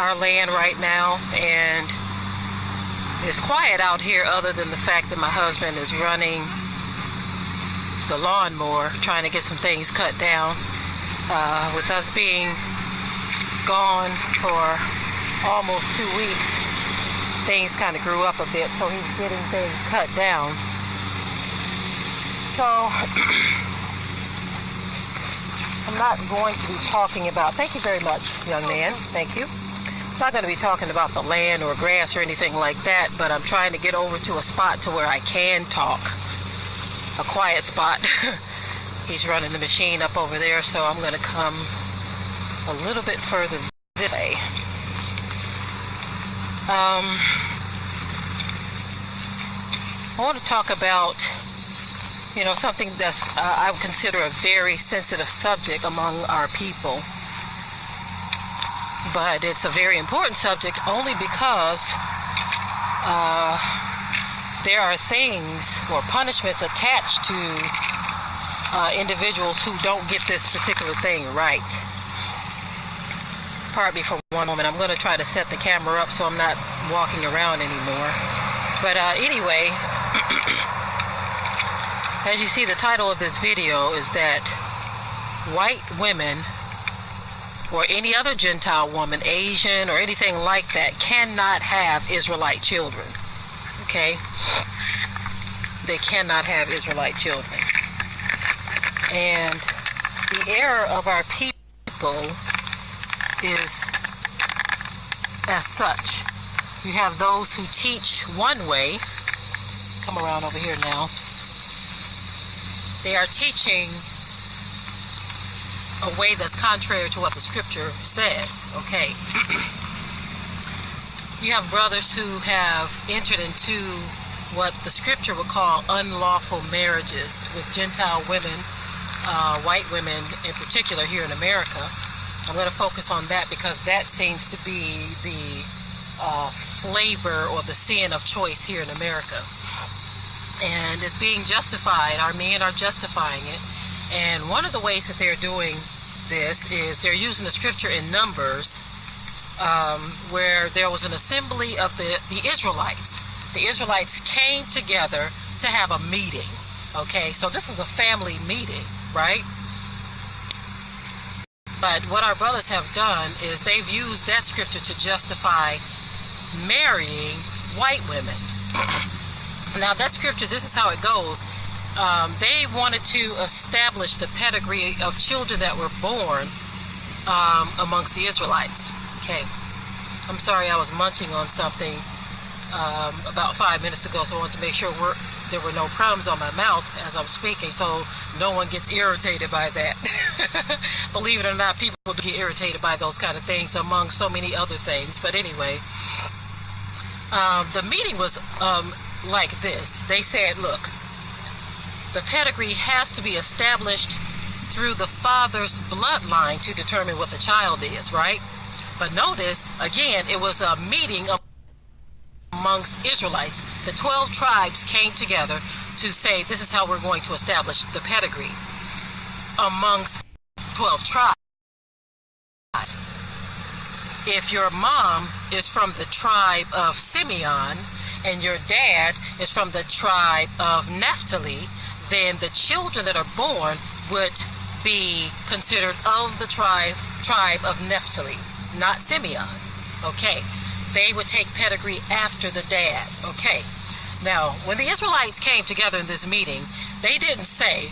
our land right now, and it's quiet out here other than the fact that my husband is running the lawnmower, trying to get some things cut down. With us being gone for almost 2 weeks, things kind of grew up a bit, so he's getting things cut down. So I'm not going to be talking about, thank you very much, young man, thank you. I'm not going to be talking about the land or grass or anything like that, but I'm trying to get over to a spot to where I can talk, a quiet spot. He's running the machine up over there, so I'm going to come a little bit further this way. I want to talk about, something that's I would consider a very sensitive subject among our people. But it's a very important subject only because there are things or punishments attached to individuals who don't get this particular thing right. Pardon me for one moment. I'm going to try to set the camera up so I'm not walking around anymore. But anyway, as you see, the title of this video is that white women or any other Gentile woman, Asian or anything like that, cannot have Israelite children. Okay? They cannot have Israelite children. And the error of our people is as such. You have those who teach one way. Come around over here now. They are teaching a way that's contrary to what the scripture says. Okay. You have brothers who have entered into what the scripture would call unlawful marriages with Gentile women, white women in particular here in America. I'm going to focus on that because that seems to be the flavor or the sin of choice here in America. And it's being justified. Our men are justifying it. And one of the ways that they're doing this is they're using the scripture in Numbers, where there was an assembly of the Israelites. The Israelites came together to have a meeting. Okay, so this was a family meeting, right? But what our brothers have done is they've used that scripture to justify marrying white women. Now that scripture, this is how it goes. They wanted to establish the pedigree of children that were born amongst the Israelites. Okay. I'm sorry, I was munching on something about 5 minutes ago, so I wanted to make sure there were no crumbs on my mouth as I'm speaking, so no one gets irritated by that. Believe it or not, people get irritated by those kind of things among so many other things. But anyway, the meeting was like this. They said, look, the pedigree has to be established through the father's bloodline to determine what the child is, right? But notice, again, it was a meeting amongst Israelites. The 12 tribes came together to say, this is how we're going to establish the pedigree amongst 12 tribes. If your mom is from the tribe of Simeon and your dad is from the tribe of Naphtali, then the children that are born would be considered of the tribe of Naphtali, not Simeon. Okay. They would take pedigree after the dad. Okay. Now, when the Israelites came together in this meeting, they didn't say,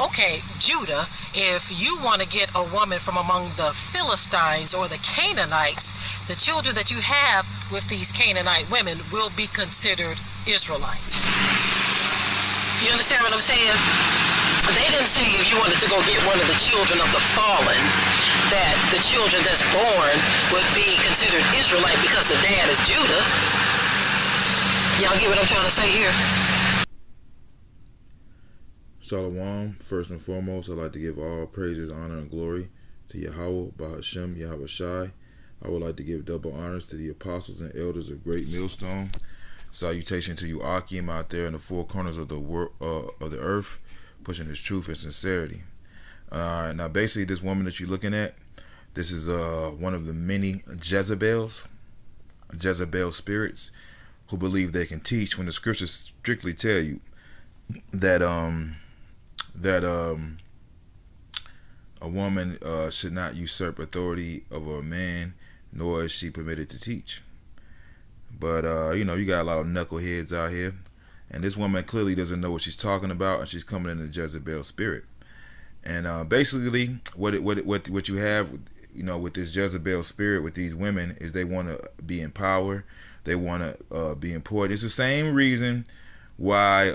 okay, Judah, if you want to get a woman from among the Philistines or the Canaanites, the children that you have with these Canaanite women will be considered Israelites. You understand what I'm saying? They didn't say if you wanted to go get one of the children of the fallen, that the children that's born would be considered Israelite because the dad is Judah. Y'all get what I'm trying to say here? Shalom. First and foremost, I'd like to give all praises, honor, and glory to Yahweh, Bahashem, Yahweh Shai. I would like to give double honors to the apostles and elders of Great Millstone. Salutation to you, Akim, out there in the four corners of the world, of the earth, pushing his truth and sincerity. Now, basically, this woman that you're looking at, This is one of the many Jezebel spirits who believe they can teach when the scriptures strictly tell you that a woman should not usurp authority over a man, nor is she permitted to teach. But you got a lot of knuckleheads out here, and this woman clearly doesn't know what she's talking about, and she's coming in the Jezebel spirit. And basically, what you have, with this Jezebel spirit with these women is they want to be in power, they want to be important. It's the same reason why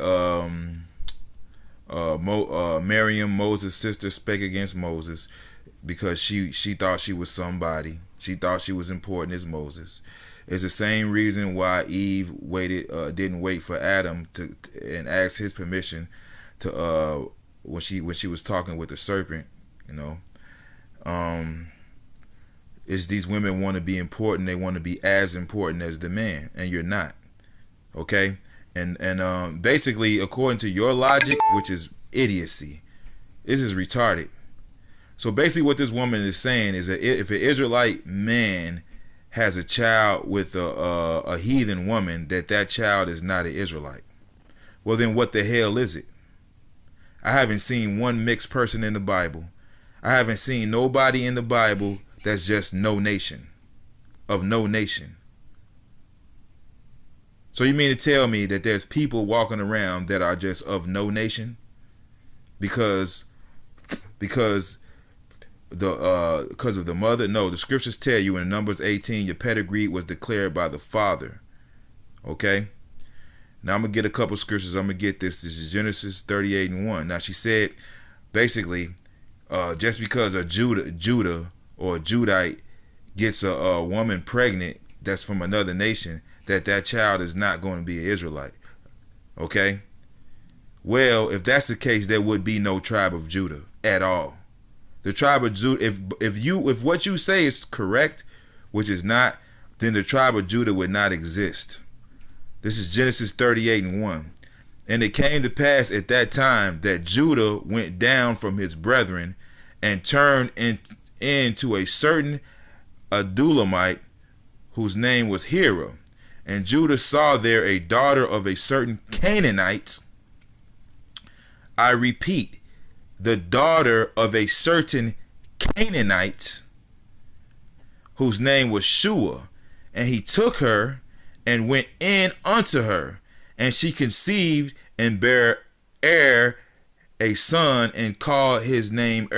Miriam, Moses' sister, spake against Moses, because she thought she was somebody. She thought she was important as Moses. It's the same reason why Eve didn't wait for Adam and ask his permission to when she was talking with the serpent. Is these women want to be important? They want to be as important as the man, and you're not. Okay, and basically, according to your logic, which is idiocy, this is retarded. So basically, what this woman is saying is that if an Israelite man has a child with a heathen woman, that child is not an Israelite. Well, then what the hell is it? I haven't seen one mixed person in the Bible. I haven't seen nobody in the Bible that's just no nation. So you mean to tell me that there's people walking around that are just of no nation? Because of the mother? No, the scriptures tell you in Numbers 18, your pedigree was declared by the father. Okay? Now I'm going to get a couple scriptures. I'm going to get this. This is Genesis 38:1. Now she said, basically, just because a Judah or a Judite gets a woman pregnant that's from another nation, that child is not going to be an Israelite. Okay? Well, if that's the case, there would be no tribe of Judah at all. The tribe of Judah, if what you say is correct, which is not, then the tribe of Judah would not exist. This is Genesis 38:1. And it came to pass at that time that Judah went down from his brethren and turned into a certain Adulamite whose name was Hira. And Judah saw there a daughter of a certain Canaanite. I repeat, the daughter of a certain Canaanite whose name was Shua. And he took her and went in unto her, and she conceived and bare a son and called his name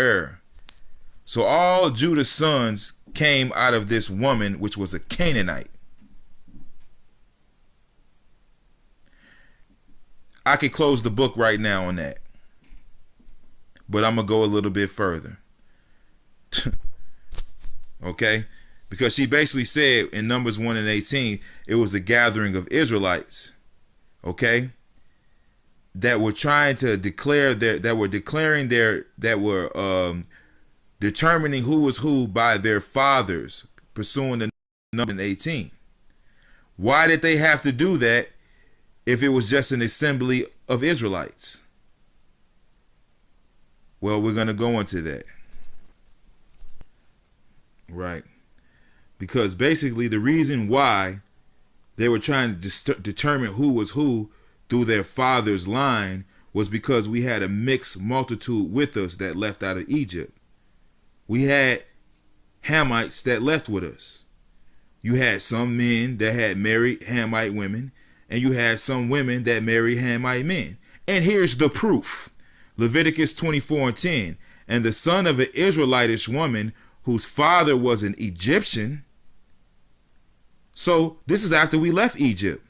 So all Judah's sons came out of this woman, which was a Canaanite. I could close the book right now on that, but I'm going to go a little bit further. Okay? Because she basically said in Numbers 1:18, it was a gathering of Israelites, okay, that were trying to declare that were determining who was who by their fathers, pursuing the number 18. Why did they have to do that if it was just an assembly of Israelites? Well, we're going to go into that. Right. Because basically the reason why they were trying to determine who was who through their father's line was because we had a mixed multitude with us that left out of Egypt. We had Hamites that left with us. You had some men that had married Hamite women, and you had some women that married Hamite men. And here's the proof. Leviticus 24:10. And the son of an Israelitish woman whose father was an Egyptian. So this is after we left Egypt.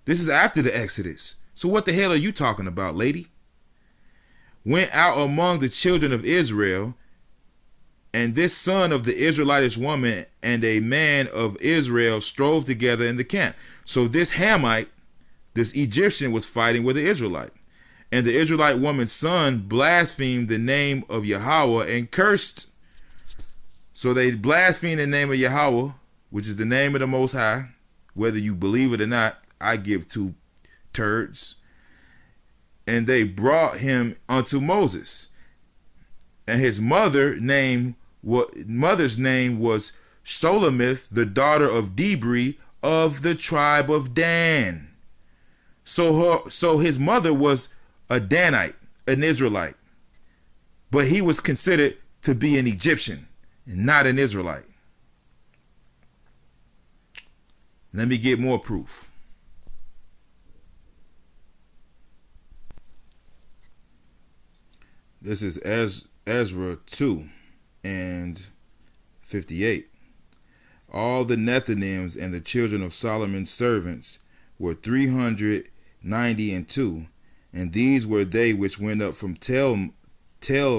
This is after the Exodus. So what the hell are you talking about, lady? Went out among the children of Israel, and this son of the Israelitish woman and a man of Israel strove together in the camp. So this Hamite, this Egyptian, was fighting with the Israelite. And the Israelite woman's son blasphemed the name of Yahweh and cursed. So they blasphemed the name of Yahweh, which is the name of the Most High. Whether you believe it or not, I give two turds. And they brought him unto Moses. And his mother named mother's name was Sholomith, the daughter of Dibri of the tribe of Dan. So his mother was a Danite, an Israelite, but he was considered to be an Egyptian and not an Israelite. Let me get more proof. This is Ezra 2 and 58. All the Nethinims and the children of Solomon's servants were 392, and these were they which went up from Tel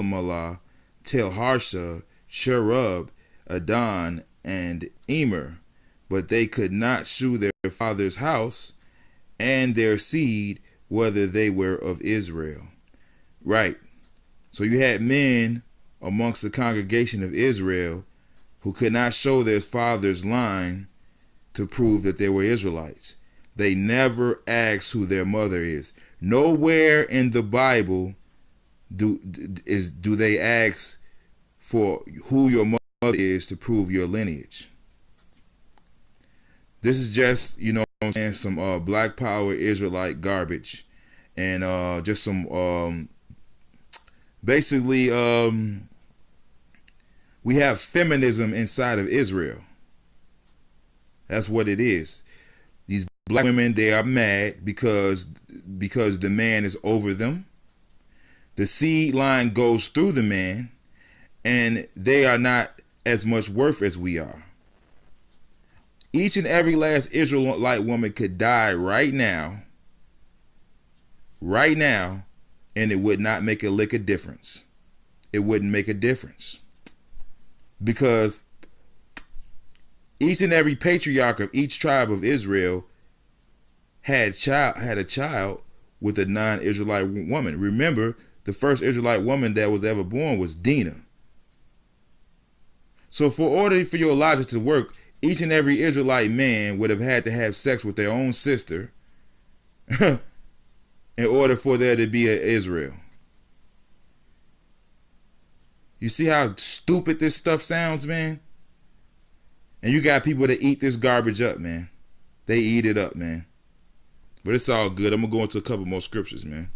Malah, Tel Harsha, Cherub, Adon, and Emer, but they could not shew their father's house and their seed, whether they were of Israel. Right. So you had men amongst the congregation of Israel who could not show their father's line to prove that they were Israelites. They never asked who their mother is. Nowhere in the Bible do they ask for who your mother is to prove your lineage. This is just, you know what I'm saying, some black power Israelite garbage, and just some basically we have feminism inside of Israel. That's what it is. These black women, they are mad because the man is over them. The seed line goes through the man, and they are not as much worth as we are. Each and every last Israelite woman could die right now, and it would not make a lick of difference. It wouldn't make a difference, because each and every patriarch of each tribe of Israel had a child with a non-Israelite woman. Remember, the first Israelite woman that was ever born was Dinah. So for order for your logic to work, each and every Israelite man would have had to have sex with their own sister in order for there to be an Israel. You see how stupid this stuff sounds, man? And you got people that eat this garbage up, man. They eat it up, man. But it's all good. I'm going to go into a couple more scriptures, man.